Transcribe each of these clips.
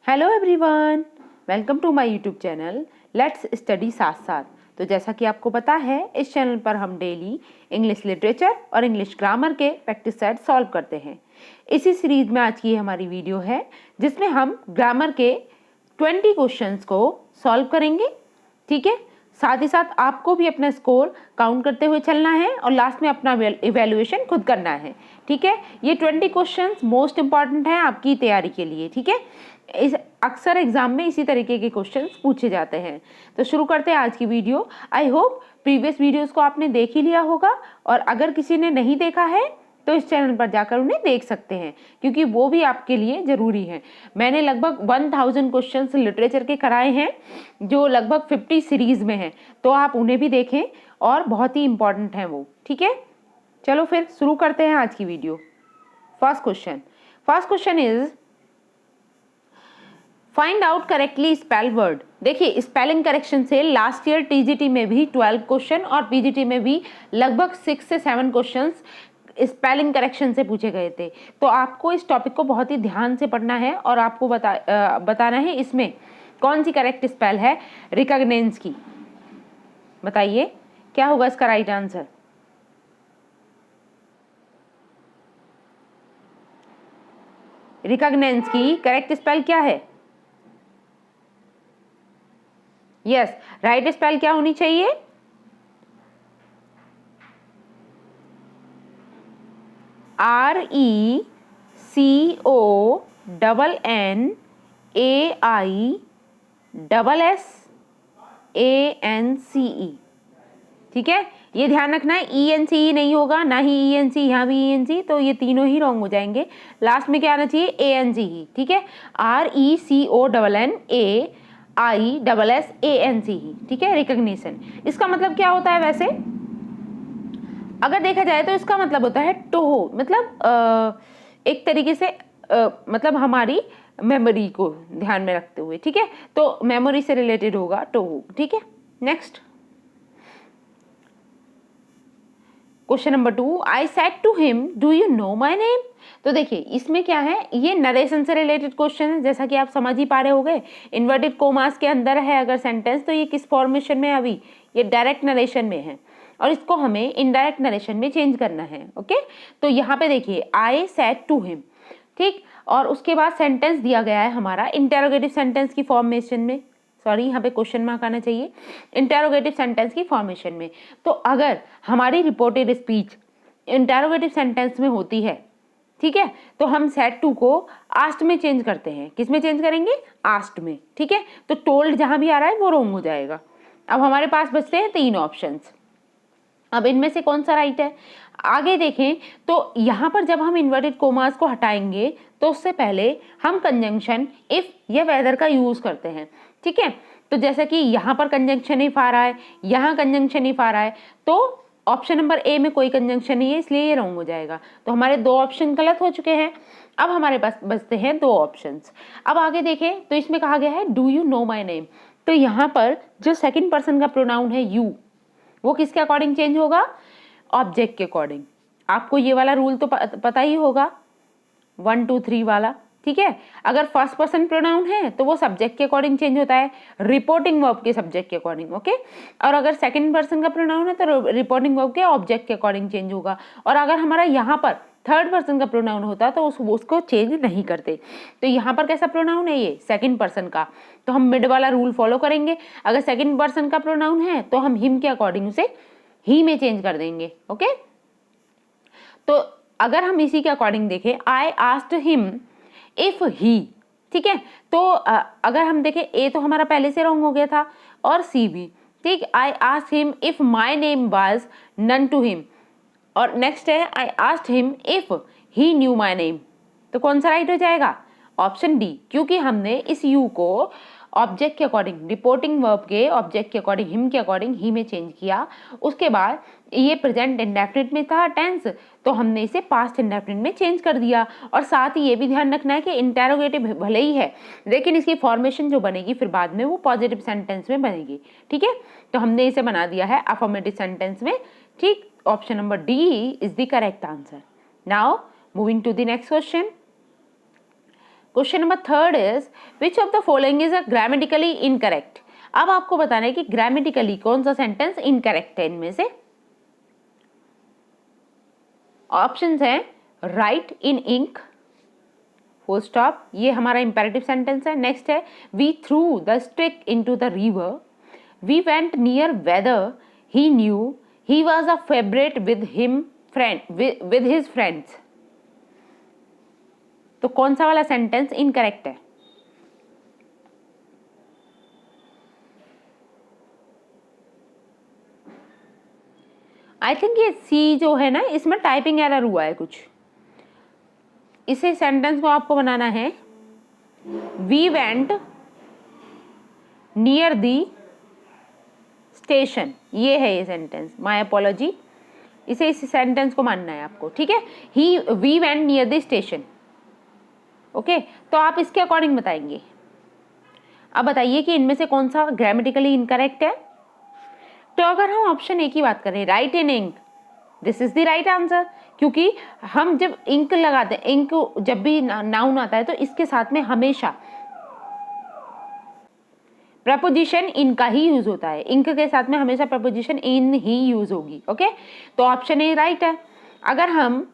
Hello everyone, welcome to my YouTube channel let's study साथ साथ। तो जैसा कि आपको पता है, इस चैनल पर हम डेली इंग्लिश लिटरेचर और इंग्लिश ग्रामर के प्रैक्टिस सेट सॉल्व करते हैं। इसी सीरीज में आज की हमारी वीडियो है जिसमें हम ग्रामर के 20 क्वेश्चंस को सॉल्व करेंगे। ठीक है, साथ ही साथ आपको भी अपना स्कोर काउंट करते हुए चलना है और लास्ट में अपना इवैल्यूएशन खुद करना है। ठीक है, ये 20 क्वेश्चंस मोस्ट इंपॉर्टेंट हैं आपकी तैयारी के लिए। ठीक है, इस अक्सर एग्जाम में इसी तरीके के क्वेश्चंस पूछे जाते हैं। तो शुरू करते हैं आज की video. I hope previous videos को आपने देख ही लिया होगा, और अगर किसी ने नहीं देखा है तो इस चैनल पर जाकर उन्हें देख सकते हैं, क्योंकि वो भी आपके लिए ज़रूरी है। मैंने लगभग 1000 क्वेश्चंस लिटरेचर के कराए हैं, जो लगभग 50 सीरीज़ में हैं, तो आप उन्हें भी देखें और बहुत ही इंपॉर्टेंट हैं वो। ठीक है, चलो फिर शुरू करते हैं आज की video. First question is find out correctly spell word. देखिए, स्पेलिंग करेक्शन से लास्ट ईयर टीजीटी में भी 12 क्वेश्चन और पीजीटी में भी लगभग 6 से 7 क्वेश्चंस स्पेलिंग करेक्शन से पूछे गए थे। तो आपको इस टॉपिक को बहुत ही ध्यान से पढ़ना है और आपको बताना है इसमें कौन सी करेक्ट स्पेल है रिकॉग्नेंस की। बताइए क्या होगा इसका राइट आंसर। रिकॉग्नेंस की करेक्ट स्पेल क्या है? यस, राइट स्पेल क्या होनी चाहिए? RECONNAISSANCE। ठीक है, ये ध्यान रखना है, ENCE नहीं होगा, ना ही ENC, यहाँ भी ENC, तो ये तीनों ही रॉन्ग हो जाएंगे। लास्ट में क्या आना चाहिए? ANCE। ठीक है, RECONNAISSANCE। ठीक है, रिकॉग्निशन। इसका मतलब क्या होता है वैसे? अगर देखा जाए तो इसका मतलब होता है टोहो, मतलब एक तरीके से मतलब हमारी मेमोरी को ध्यान में रखते हुए। ठीक है, तो मेमोरी से रिलेटेड होगा टोहो। ठीक है, next question number 2, I said to him do you know my name. तो देखिए, इसमें क्या है, ये नरेशन से रिलेटेड क्वेश्चन है, जैसा कि आप समझ ही पा रहे होंगे। इन्वर्टेड कोमास के अंदर है अगर सेंटेंस, तो ये किस फॉर्मेशन में है? अभी ये डायरेक्ट नरेशन में है और इसको हमें इनडायरेक्ट नरेशन में चेंज करना है। ओके, तो यहाँ पे देखिए, आई सेड टू हिम, ठीक, और उसके बाद सेंटेंस दिया गया है हमारा इंटेरोगेटिव सेंटेंस की फॉर्मेशन में। सॉरी, यहाँ पे क्वेश्चन मार्क आना चाहिए, इंटेरोगेटिव सेंटेंस की फॉर्मेशन में। तो अगर हमारी रिपोर्टेड स्पीच इंटेरोगेटिव सेंटेंस में होती है, ठीक है, तो हम सेड टू को आस्ट में चेंज करते हैं। किस में चेंज करेंगे? आस्ट में। ठीक है, तो टोल्ड जहां भी आ रहा है वो रॉन्ग हो जाएगा। अब हमारे पास बचते हैं 3 ऑप्शंस। अब इनमें से कौन सा राइट है? आगे देखें तो यहाँ पर जब हम इन्वर्टेड कोमास को हटाएंगे तो उससे पहले हम कंजंक्शन इफ या वेदर का यूज करते हैं। ठीक है, तो जैसे कि यहाँ पर कंजंक्शन इफ आ रहा है, यहाँ कंजंक्शन इफ आ रहा है, तो ऑप्शन नंबर ए में कोई कंजंक्शन नहीं है, इसलिए ये रॉन्ग हो जाएगा। तो हमारे 2 ऑप्शन गलत हो चुके हैं। अब हमारे पास बचते हैं 2 ऑप्शंस। अब आगे देखें तो इसमें कहा गया है do you know my name. तो यहाँ पर जो सेकंड पर्सन का प्रोनाउन है यू, वो किसके अकॉर्डिंग चेंज होगा? ऑब्जेक्ट के अकॉर्डिंग। आपको ये वाला रूल तो पता ही होगा, 1 2 3 वाला। ठीक है, अगर फर्स्ट पर्सन प्रोनाउन है तो वो सब्जेक्ट के अकॉर्डिंग चेंज होता है, रिपोर्टिंग वर्ब के सब्जेक्ट के अकॉर्डिंग। ओके, और अगर सेकंड पर्सन का प्रोनाउन है तो रिपोर्टिंग वर्ब के ऑब्जेक्ट के अकॉर्डिंग चेंज होगा। और अगर हमारा यहाँ पर थर्ड पर्सन का प्रोनाउन होता तो उसको चेंज नहीं करते। तो यहाँ पर कैसा प्रोनाउन है? ये सेकंड पर्सन का, तो हम मिड वाला रूल फॉलो करेंगे। अगर सेकंड पर्सन का प्रोनाउन है तो हम हिम के अकॉर्डिंग उसे ही में चेंज कर देंगे। ओके, तो अगर हम इसी के अकॉर्डिंग देखें, आई आस्क्ड हिम इफ ही, ठीक है, तो अगर हम देखें ए तो हमारा पहले से रॉन्ग हो गया था और सी भी। ठीक, I asked him if my name was known to him, और नेक्स्ट है I asked him if he knew my name. तो कौन सा राइट हो जाएगा? ऑप्शन डी, क्योंकि हमने इस यू को ऑब्जेक्ट के अकॉर्डिंग, रिपोर्टिंग वर्ब के ऑब्जेक्ट के अकॉर्डिंग, हिम के अकॉर्डिंग ही में चेंज किया। उसके बाद ये प्रेजेंट इंडेफिनिट में था टेंस, तो हमने इसे पास्ट इंडेफिनिट में चेंज कर दिया। और साथ ही ये भी ध्यान रखना है कि इंटेरोगेटिव भले ही है, लेकिन इसकी फॉर्मेशन जो बनेगी फिर बाद में वो पॉजिटिव सेंटेंस में बनेगी। ठीक है, तो हमने इसे बना दिया है अफर्मेटिव सेंटेंस में। ठीक, option number D is the correct answer. Now moving to the next question. Question number third is which of the following is a grammatically incorrect. अब आपको बताना है कि ग्रामेटिकली कौन सा सेंटेंस इनकरेक्ट है इनमें से। ऑप्शंस हैं write in ink, full stop, ये हमारा इंपेरेटिव सेंटेंस है। नेक्स्ट है we threw the stick into the river, we went near whether he knew, he was a favourite with him friend with his friends. तो कौन सा वाला sentence incorrect है? I think ये सी जो है ना, इसमें टाइपिंग एरर हुआ है कुछ। इसे सेंटेंस को आपको बनाना है we went near the station, ये है ये सेंटेंस, माय अपोलॉजी। इसे इस सेंटेंस को मानना है आपको, ठीक है। We went near the station, okay. तो आप इसके अकॉर्डिंग बताएंगे। अब बताइए कि इनमें से कौन सा ग्रामेटिकली इनकरेक्ट है। तो अगर हम ऑप्शन ए की बात करें, write in ink, this is the right answer, क्योंकि हम जब इंक लगाते हैं, इंक जब भी नाउन आता है तो इसके साथ में हमेशा प्रपोजिशन इन का ही यूज होता है। इंक के साथ में हमेशा प्रपोजिशन इन ही यूज होगी, ओके। तो ऑप्शन ए राइट है। अगर हम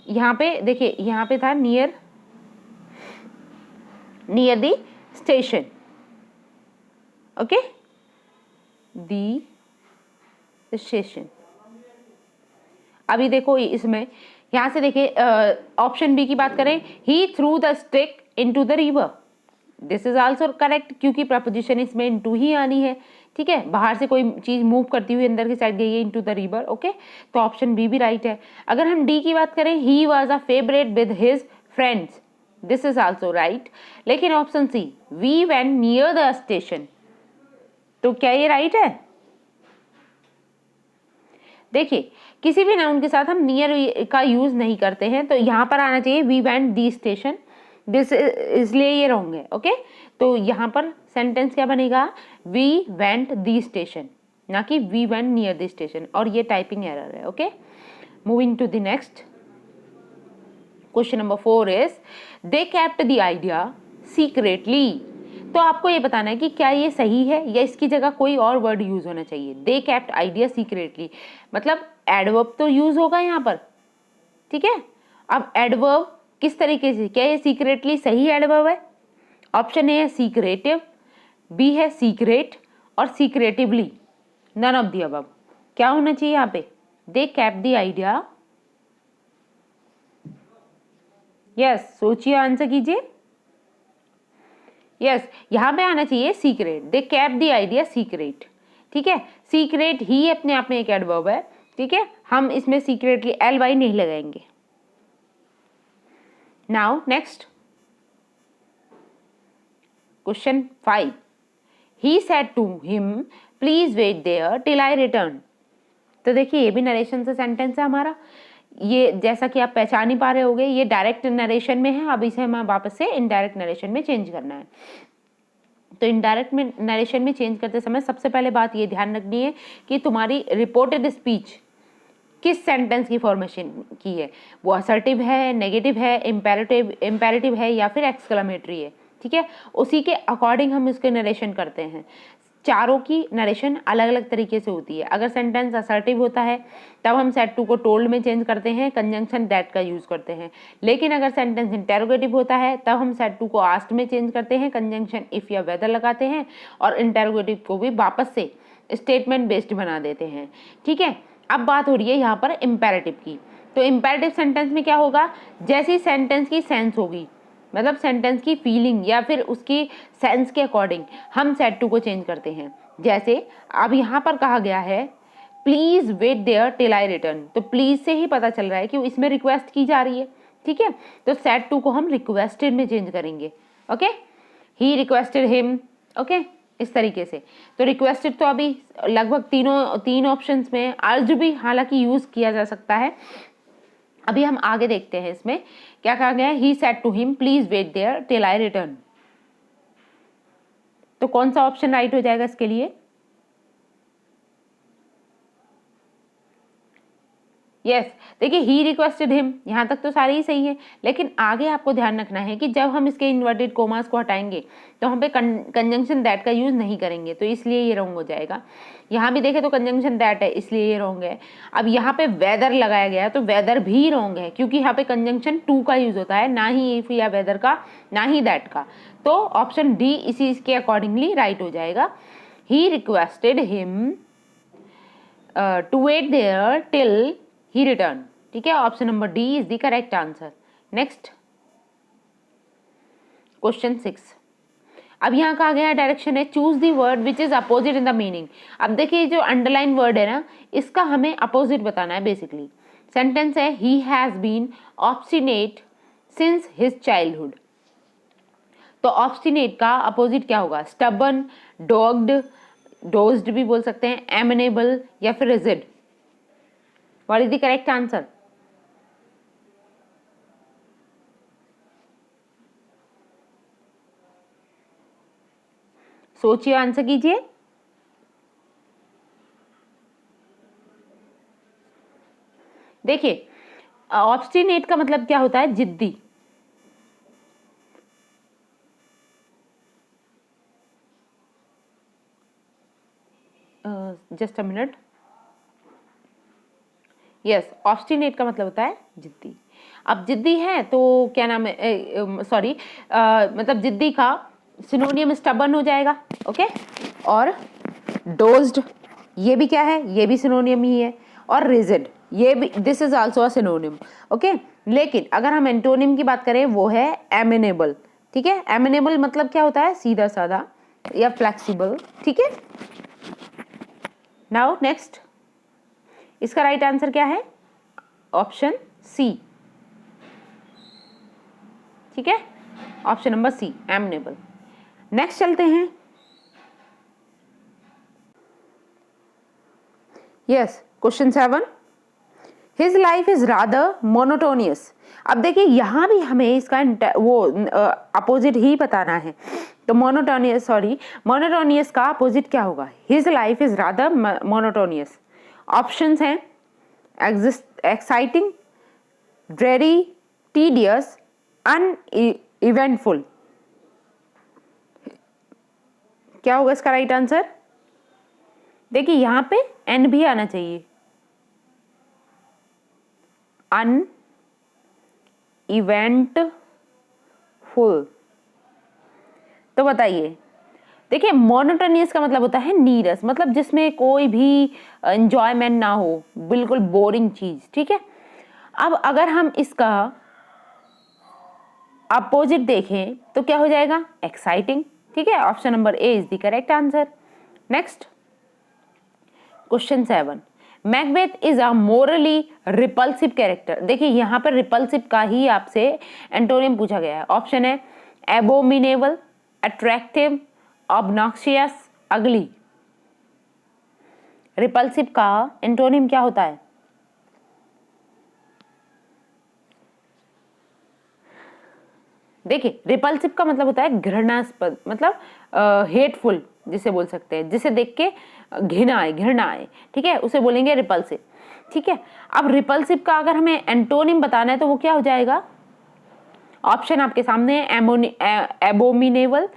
यहाँ पे देखिए, यहाँ पे था near the station, okay, the station. अभी देखो इसमें, यहाँ से देखिए ऑप्शन बी की बात करें, he threw the stick into the river, this is also correct, क्योंकि प्रपोजिशन इसमें इनटू ही आनी है, ठीक है। बाहर से कोई चीज मूव करती हुई अंदर की साइड गई है, इनटू द रिवर, ओके। तो ऑप्शन बी भी राइट है। अगर हम डी की बात करें, he was a favourite with his friends, this is also right. लेकिन option C, we went near the station, तो क्या ये राइट है? देखिए, किसी भी नाउन के साथ हम नियर का यूज नहीं करते हैं, तो यहाँ पर आना चाहिए we went the station, this इसलिए ये रॉन्ग है, ओके। तो यहाँ पर सेंटेंस क्या बनेगा, वी वेंट दी स्टेशन, ना कि we went near the station, और ये टाइपिंग एरर है, okay. Moving to the next question number 4 is they kept the idea secretly. तो आपको ये बताना है कि क्या ये सही है या इसकी जगह कोई और वर्ड यूज होना चाहिए। दे केप्ट आइडिया सीक्रेटली, मतलब एडवर्ब तो यूज होगा यहाँ पर, ठीक है। अब एडवर्ब किस तरीके से, क्या ये सीक्रेटली सही एडवर्ब है? ऑप्शन ए है सीक्रेटिव, बी है सीक्रेट, और secretively, none of the above. क्या होना चाहिए यहाँ पे? They kept the idea, yes, सोचिए, आंसर कीजिए। यस, यहाँ पे आना चाहिए secret, they kept the idea secret, ठीक है। सीक्रेट ही अपने आप में एक एडवर्ब है, ठीक है। हम इसमें सीक्रेटली एल वाई नहीं लगाएंगे। Now next question 5, he said to him please wait there till I return. तो देखिए, ये भी नरेशन से सेंटेंस है हमारा। ये जैसा कि आप पहचान ही पा रहे होंगे, ये डायरेक्ट नरेशन में है, अब इसे हमें वापस से इनडायरेक्ट नरेशन में चेंज करना है। तो इनडायरेक्ट में नरेशन में चेंज करते समय सबसे पहले बात ये ध्यान रखनी है कि तुम्हारी रिपोर्टेड स्पीच किस सेंटेंस की फॉर्मेशन की है, वो असर्टिव है, नेगेटिव है, इम्पेरेटिव है, या फिर एक्सक्लेमेटरी है, ठीक है। उसी के अकॉर्डिंग हम इसके नरेशन करते हैं। चारों की नरेशन अलग अलग तरीके से होती है। अगर सेंटेंस असर्टिव होता है तब हम सेड टू को टोल्ड में चेंज करते हैं, कंजंक्शन दैट का यूज करते हैं। लेकिन अगर सेंटेंस इंटेरोगेटिव होता है तब हम सेड टू को आस्क्ड में चेंज करते हैं, कंजंक्शन इफ या वेदर लगाते हैं, और इंटेरोगेटिव को भी वापस से स्टेटमेंट बेस्ड बना देते हैं, ठीक है। अब बात हो रही है यहाँ पर इम्पेरेटिव की। तो इम्पेरेटिव सेंटेंस में क्या होगा, जैसी सेंटेंस की सेंस होगी, मतलब सेंटेंस की फीलिंग या फिर उसकी सेंस के अकॉर्डिंग हम सेड टू को चेंज करते हैं। जैसे अब यहाँ पर कहा गया है please wait there till I return, तो प्लीज से ही पता चल रहा है कि इसमें रिक्वेस्ट की जा रही है, ठीक है। तो सेड टू को हम रिक्वेस्टेड में चेंज करेंगे, ओके। ही रिक्वेस्टेड हिम, ओके, इस तरीके से। तो रिक्वेस्टेड तो अभी लगभग तीन ऑप्शंस में अर्ज भी हालांकि यूज किया जा सकता है। अभी हम आगे देखते हैं इसमें क्या कहा गया है, he said to him please wait there till I return. तो कौन सा ऑप्शन राइट हो जाएगा इसके लिए? यस देखिए ही रिक्वेस्टेड हिम, यहाँ तक तो सारे ही सही है, लेकिन आगे आपको ध्यान रखना है कि जब हम इसके इन्वर्टेड कोमास को हटाएंगे तो हम पे कंजंक्शन दैट का यूज नहीं करेंगे, तो इसलिए ये रॉन्ग हो जाएगा। यहाँ भी देखें तो कंजंक्शन दैट है, इसलिए ये रॉन्ग है। अब यहाँ पे वेदर लगाया गया है तो वेदर भी रॉन्ग है, क्योंकि यहाँ पे कंजंक्शन टू का यूज होता है, ना ही इफ या वेदर का, ना ही दैट का। तो ऑप्शन डी इसी इसके अकॉर्डिंगली राइट हो जाएगा। He requested him to wait there till he return. ठीक है, option number D is the correct answer. Next question 6। अब यहाँ का आ गया डायरेक्शन है choose the word which is opposite in the meaning. अब देखिए जो अंडरलाइन वर्ड है ना, इसका हमें अपोजिट बताना है बेसिकली। सेंटेंस है he has been obstinate since his childhood. तो ऑब्स्टिनेट का अपोजिट क्या होगा? स्टबन, डॉग्ड, डोज्ड भी बोल सकते हैं, एमेनेबल या फिर rigid. What is the correct answer? सोचिए, आंसर कीजिए। देखिए ऑब्स्टिनेट का मतलब क्या होता है? जिद्दी। Just a minute. Yes, obstinate का मतलब होता है जिद्दी। अब जिद्दी है तो क्या नाम है, सॉरी मतलब जिद्दी का सिनोनियम स्टबन हो जाएगा। ओके, और डोज्ड ये भी क्या है? ये भी सिनोनियम ही है। और रिजिड ये भी, this is also a सिनोनियम। Okay, लेकिन अगर हम एंटोनिम की बात करें वो है एमिनेबल। ठीक है, एमिनेबल मतलब क्या होता है? सीधा साधा या फ्लेक्सिबल। ठीक है, नाउ नेक्स्ट, इसका राइट आंसर क्या है? Option C. ठीक है, option number C, amenable. Next चलते हैं। Yes, question 7। His life is rather monotonous. अब देखिए यहाँ भी हमें इसका वो अपोजिट ही बताना है। तो मोनोटोनियस, सॉरी मोनोटोनियस का अपोजिट क्या होगा? His life is rather monotonous. Options हैं एक्साइटिंग, ड्रेरी, टीडियस, अनइवेंटफुल। क्या होगा इसका राइट आंसर? देखिए यहाँ पे एन भी आना चाहिए, अनइवेंटफुल। तो बताइए, देखिए मोनोटोनियस का मतलब होता है नीरस, मतलब जिसमें कोई भी एंजॉयमेंट ना हो, बिल्कुल बोरिंग चीज। ठीक है, अब अगर हम इसका अपोजिट देखें तो क्या हो जाएगा? एक्साइटिंग। ठीक है, option number A is the correct answer. Next question 7। Macbeth is a morally repulsive character. देखिए यहाँ पर रिपल्सिव का ही आपसे एंटोनियम पूछा गया है। ऑप्शन है एबोमिनेबल, अट्रैक्टिव, ऑब्नॉक्सियस, अगली। रिपल्सिव का एंटोनियम क्या होता है? देखिए रिपल्सिव का मतलब होता है घृणास्पद, मतलब हेटफुल जिसे बोल सकते हैं, जिसे देख के घृणा आए। ठीक है, उसे बोलेंगे रिपल्सिव। ठीक है, अब रिपल्सिव का अगर हमें एंटोनिम बताना है तो वो क्या हो जाएगा? ऑप्शन आपके सामने है, एबोमिनेबल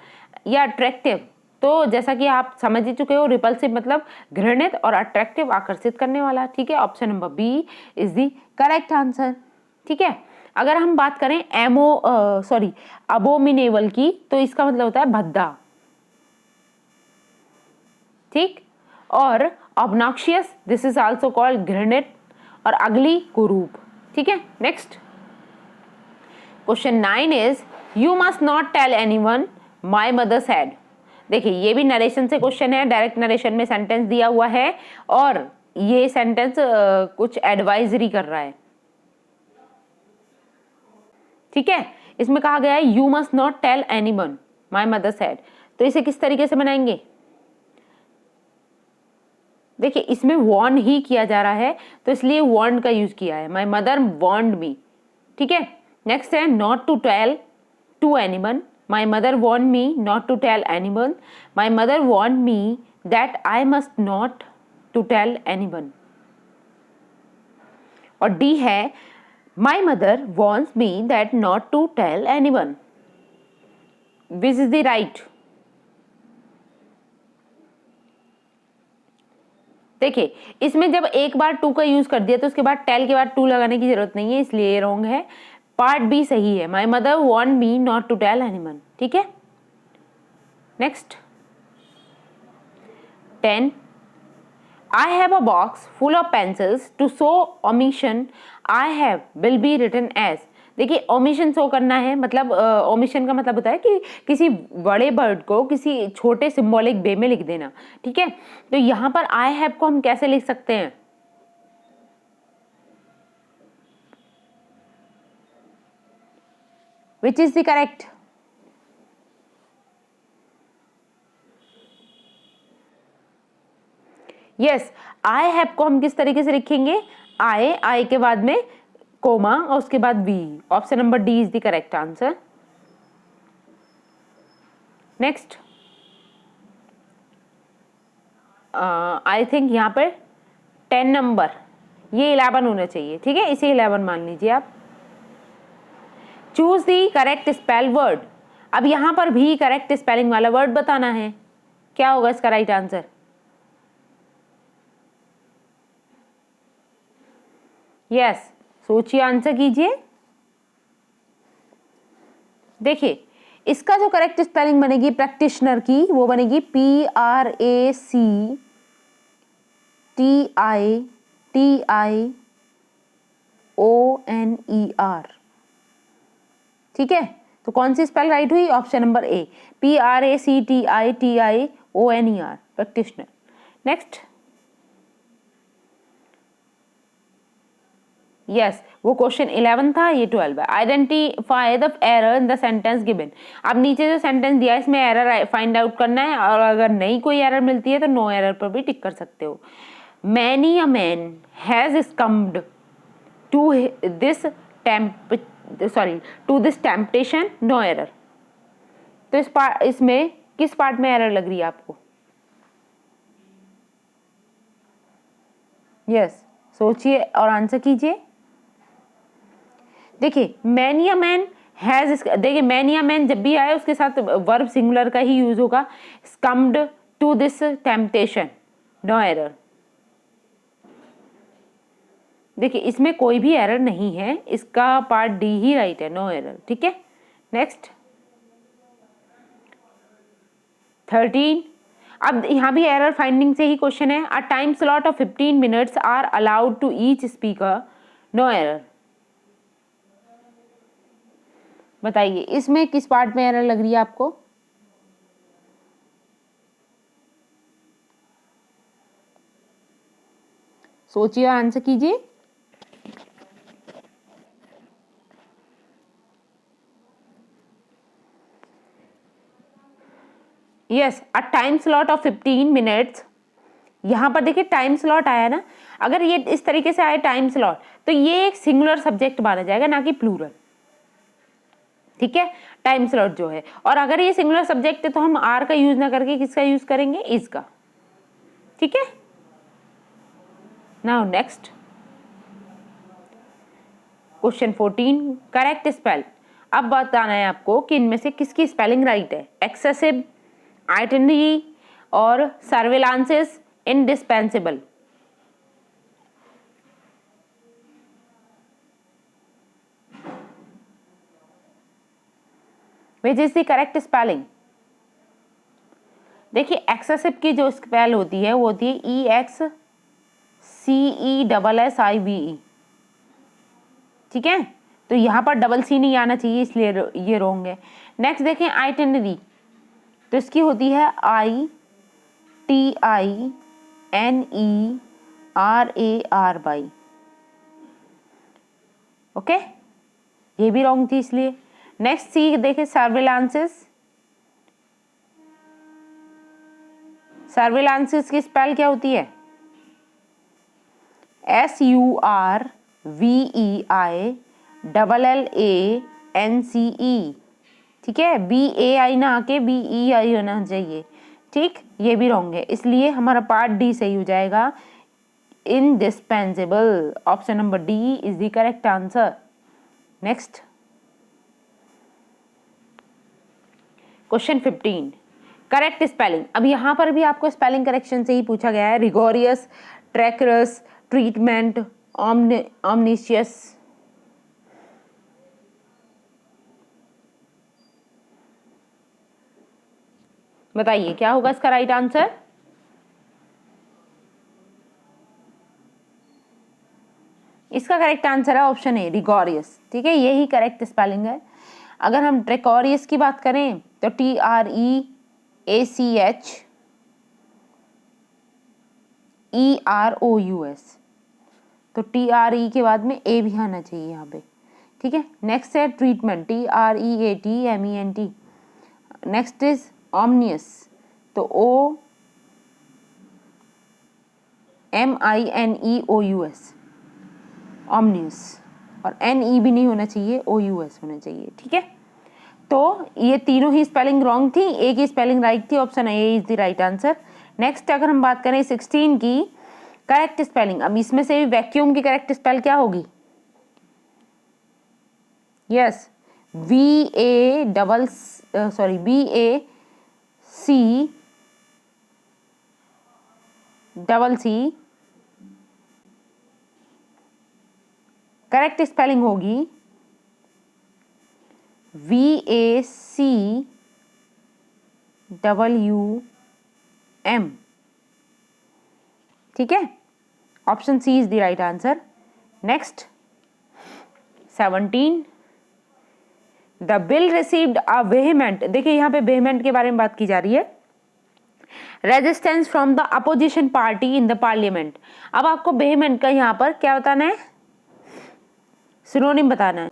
या अट्रैक्टिव। तो जैसा कि आप समझ ही चुके हो, रिपल्सिव मतलब घृणित और अट्रैक्टिव आकर्षित करने वाला। ठीक है, option number B is the correct answer. ठीक है, अगर हम बात करें अबोमिनेबल की, तो इसका मतलब होता है भद्दा। ठीक, और obnoxious, this is also called घृणित, और अगली कुरूप। ठीक है, next question 9 is you must not tell anyone my mother said. देखिए ये भी नरेशन से क्वेश्चन है, डायरेक्ट नरेशन में सेंटेंस दिया हुआ है और ये सेंटेंस कुछ एडवाइजरी कर रहा है। ठीक है, इसमें कहा गया है you must not tell anyone my mother said. तो इसे किस तरीके से बनाएंगे? देखिए इसमें वॉर्न ही किया जा रहा है, तो इसलिए वॉर्न का यूज किया है, माय मदर वॉर्नड मी। ठीक है, नेक्स्ट है not to tell to anyone, my mother warned me not to tell anyone, my mother warned me that I must not to tell anyone. और डी है my mother wants me that not to tell anyone, which is the right. देखिए इसमें जब एक बार to का use कर दिया तो उसके बाद टेल के बाद टू लगाने की जरूरत नहीं है, इसलिए रॉन्ग है। पार्ट बी सही है, my mother want me not to tell anyone. ठीक है, next 10 I have a box full of pencils to show omission I have will be written as। देखिए omission शो करना है, मतलब omission का मतलब होता है कि किसी बड़े वर्ड को किसी छोटे सिंबॉलिक वे में लिख देना। ठीक है, तो यहाँ पर I have को हम कैसे लिख सकते हैं? Which is the correct? Yes, I have को हम किस तरीके से लिखेंगे? आई के बाद में कोमा और उसके बाद we. Option number D is the correct answer. Next I think यहाँ पर 10 नंबर, ये 11 होना चाहिए। ठीक है, इसे 11 मान लीजिए आप। Choose the correct spell word. अब यहाँ पर भी करेक्ट स्पेलिंग वाला वर्ड बताना है, क्या होगा इसका राइट आंसर? यस, सोचिए, आंसर कीजिए। देखिए इसका जो करेक्ट स्पेलिंग बनेगी प्रैक्टिशनर की, वो बनेगी PRACTIONER। ठीक है, तो कौन सी स्पेल राइट हुई? ऑप्शन नंबर ए, PRACTIONER, प्रैक्टिशनर। नेक्स्ट यस, वो क्वेश्चन 11 था, ये 12 है। Identify the error in the sentence given. अब नीचे जो सेंटेंस दिया है इसमें एरर फाइंड आउट करना है, और अगर नहीं कोई एरर मिलती है तो नो एरर पर भी टिक कर सकते हो। Many a man has succumbed to this temptation, no error. तो इसमें किस पार्ट में एरर लग रही है आपको? यस, सोचिए और आंसर कीजिए। देखिए मैनी अ मैन हैज, देखिए मैनी अ मैन जब भी आए उसके साथ वर्ब सिंगुलर का ही यूज होगा। Succumbed to this temptation, no error. देखिए इसमें कोई भी एरर नहीं है, इसका पार्ट डी ही राइट है, नो एरर। ठीक है, नेक्स्ट 13। अब यहाँ भी एरर फाइंडिंग से ही क्वेश्चन है। A time slot of 15 minutes are allowed to each speaker, no error. बताइए इसमें किस पार्ट में एरर लग रही है आपको? सोचिए, आंसर कीजिए। Yes, a time slot of 15 minutes. यहाँ पर देखिए टाइम स्लॉट आया ना, अगर ये इस तरीके से आए टाइम स्लॉट तो ये एक सिंगुलर सब्जेक्ट माना जाएगा, ना कि प्लूरल। ठीक है, टाइम स्लॉट जो है, और अगर ये सिंगुलर सब्जेक्ट है तो हम आर का यूज ना करके किसका यूज करेंगे? इज का। ठीक है, now next question 14, correct spell. अब बताना है आपको कि इनमें से किसकी स्पेलिंग राइट है। एक्सेसिव, आइटनरी और surveillances, indispensable. Which is the correct spelling? देखिए एक्सेसिव की जो स्पेल होती है वो होती है EXCESSIVE। ठीक है, तो यहाँ पर डबल सी नहीं आना चाहिए, इसलिए ये रॉन्ग है। नेक्स्ट देखें आइटनरी, तो इसकी होती है ITINERARY। ओके, ये भी रॉन्ग थी इसलिए। नेक्स्ट सी देखें सर्विलांसेस। सर्विलांसेस की स्पेल क्या होती है? SURVEILLANCE। ठीक है, BAI ना आके BEI होना चाहिए। ठीक, ये भी रॉन्ग है, इसलिए हमारा पार्ट डी सही हो जाएगा। indispensable. Option number D is the correct answer. Next, question 15, correct spelling. अब यहाँ पर भी आपको स्पेलिंग करेक्शन से ही पूछा गया है. Rigorous, treacherous, treatment, omniscious. बताइए क्या होगा इसका राइट आंसर. इसका करेक्ट आंसर है ऑप्शन ए, रिगोरियस. ठीक है, यही करेक्ट स्पेलिंग है. अगर हम ट्रेकोरियस की बात करें तो TREACHEROUS, तो TRE के बाद में ए भी आना चाहिए यहाँ पे. ठीक है, नेक्स्ट है ट्रीटमेंट, TREATMENT. नेक्स्ट इज ऑमनियस, तो OMINEOUS, ऑमनियस. और NE भी नहीं होना चाहिए, OUS होना चाहिए. ठीक है, तो ये तीनों ही स्पेलिंग रॉन्ग थी, एक ही स्पेलिंग राइट थी. Option A is the right answer. Next अगर हम बात करें 16 की करेक्ट स्पेलिंग, अब इसमें से वैक्यूम की करेक्ट स्पेल क्या होगी. Yes, BACCC. करेक्ट स्पेलिंग होगी VACWM. ठीक है, option C is the right answer. Next 17, the bill received a vehement. देखिए यहाँ पे वेहेमेंट के बारे में बात की जा रही है. Resistance from the opposition party in the parliament. अब आपको वेहेमेंट का यहाँ पर क्या बताना है, सिनोनिम बताना है.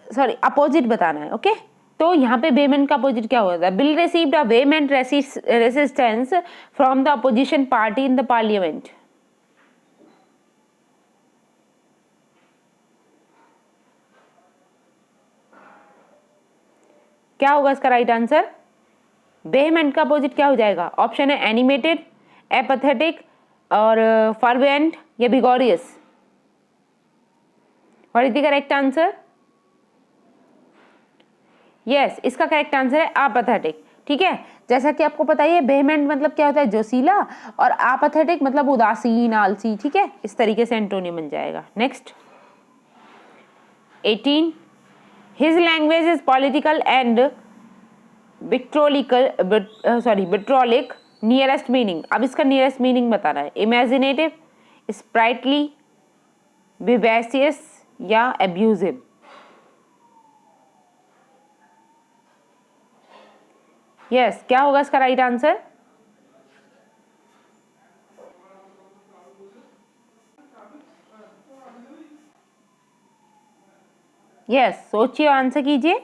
सॉरी अपोजिट बताना है. ओके, तो यहाँ पे वेहेमेंट का अपोजिट क्या होता है. Bill received a vehement resistance from the opposition party in the parliament. क्या होगा इसका राइट आंसर. वेहेमेंट का अपोजिट क्या हो जाएगा. ऑप्शन है एनिमेटेड, एपैथेटिक और फर्वेंट या vigorous. What is the correct answer. Yes, इसका करेक्ट आंसर है अपैथेटिक. ठीक है, जैसा कि आपको पता ही है वेहेमेंट मतलब क्या होता है, जोशीला, और अपैथेटिक मतलब उदासीन, आलसी. ठीक है, इस तरीके से एंटोनियम बन जाएगा. Next 18, his language is political and विट्रोलिक. Nearest meaning, अब इसका नियरेस्ट मीनिंग बताना है. इमेजिनेटिव, स्प्राइटली, विवेसियस या एब्यूजिव. यस, क्या होगा इसका राइट आंसर. यस, सोचिए, आंसर कीजिए.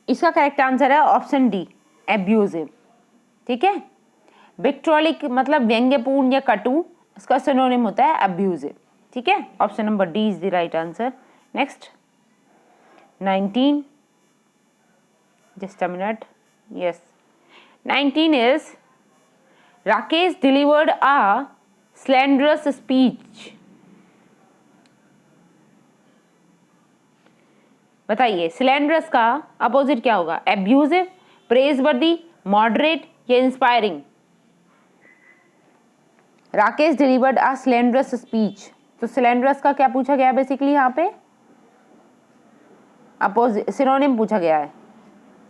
इसका करेक्ट आंसर है ऑप्शन डी, एब्यूजिव. ठीक है, विक्ट्रोलिक मतलब व्यंग्यपूर्ण या कटु, इसका सिनोनिम होता है अब्यूजिव. ठीक है, option number D is the right answer. Next 19, just a minute. Yes, 19 is Rakesh delivered a slanderous speech. बताइए स्लैंडरस का अपोजिट क्या होगा. एब्यूजिव, प्रेजवर्दी, मॉडरेट या inspiring. Rakesh delivered a slanderous speech, तो स्लैंडरस का क्या पूछा गया बेसिकली यहाँ पे. अपोजिट सिनोनिम पूछा गया है.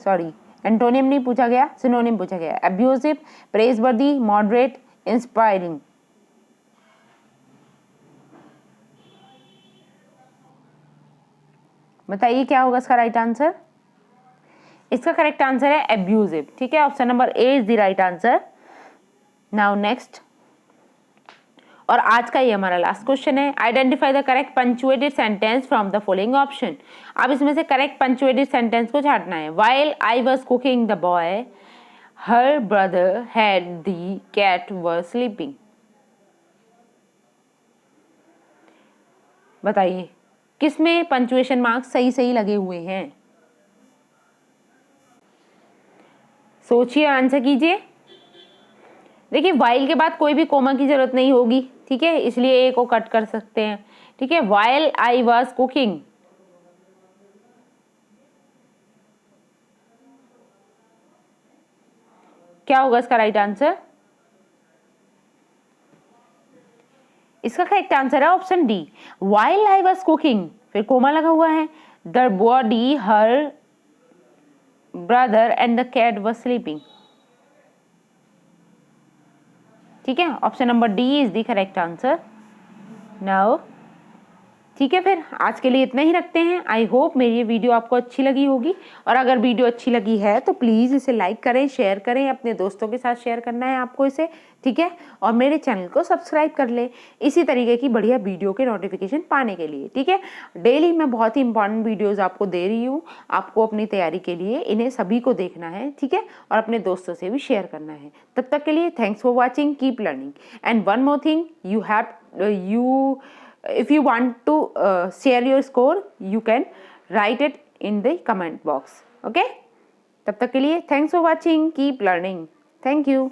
सॉरी, एंटोनियम नहीं पूछा गया, सिनोनिम पूछा गया. Abusive, praiseworthy, moderate, inspiring. बताइए क्या होगा इसका राइट आंसर. इसका करेक्ट आंसर है एब्यूजिव. ठीक है, option number A is the right answer. Now next, और आज का ये हमारा लास्ट क्वेश्चन है. Identify the correct punctuated sentence from the following option. अब इसमें से करेक्ट पंचुएटेड सेंटेंस को छांटना है. While I was cooking the boy her brother had the cat was sleeping. बताइए किसमें पंचुएशन मार्क्स सही सही लगे हुए हैं. सोचिए, आंसर कीजिए. देखिए वाइल के बाद कोई भी कोमा की जरूरत नहीं होगी, ठीक है, इसलिए ए को कट कर सकते हैं, ठीक है। वाइल आई वॉज कुकिंग, क्या होगा इसका राइट आंसर? इसका करेक्ट आंसर है option D, while I was cooking, फिर कोमा लगा हुआ है, the body her brother and the cat was sleeping, ठीक है। Option number D is the correct answer. Now ठीक है, फिर आज के लिए इतना ही रखते हैं। आई होप मेरी ये वीडियो आपको अच्छी लगी होगी, और अगर वीडियो अच्छी लगी है तो प्लीज़ इसे लाइक करें, शेयर करें, अपने दोस्तों के साथ शेयर करना है आपको इसे, ठीक है। और मेरे चैनल को सब्सक्राइब कर ले इसी तरीके की बढ़िया वीडियो के नोटिफिकेशन पाने के लिए, ठीक है। डेली मैं बहुत ही इंपॉर्टेंट वीडियोज़ आपको दे रही हूँ, आपको अपनी तैयारी के लिए इन्हें सभी को देखना है, ठीक है, और अपने दोस्तों से भी शेयर करना है। तब तक के लिए thanks for watching, keep learning, and one more thing, if you want to share your score, you can write it in the comment box, okay। तब तक के लिए thanks for watching, keep learning, thank you।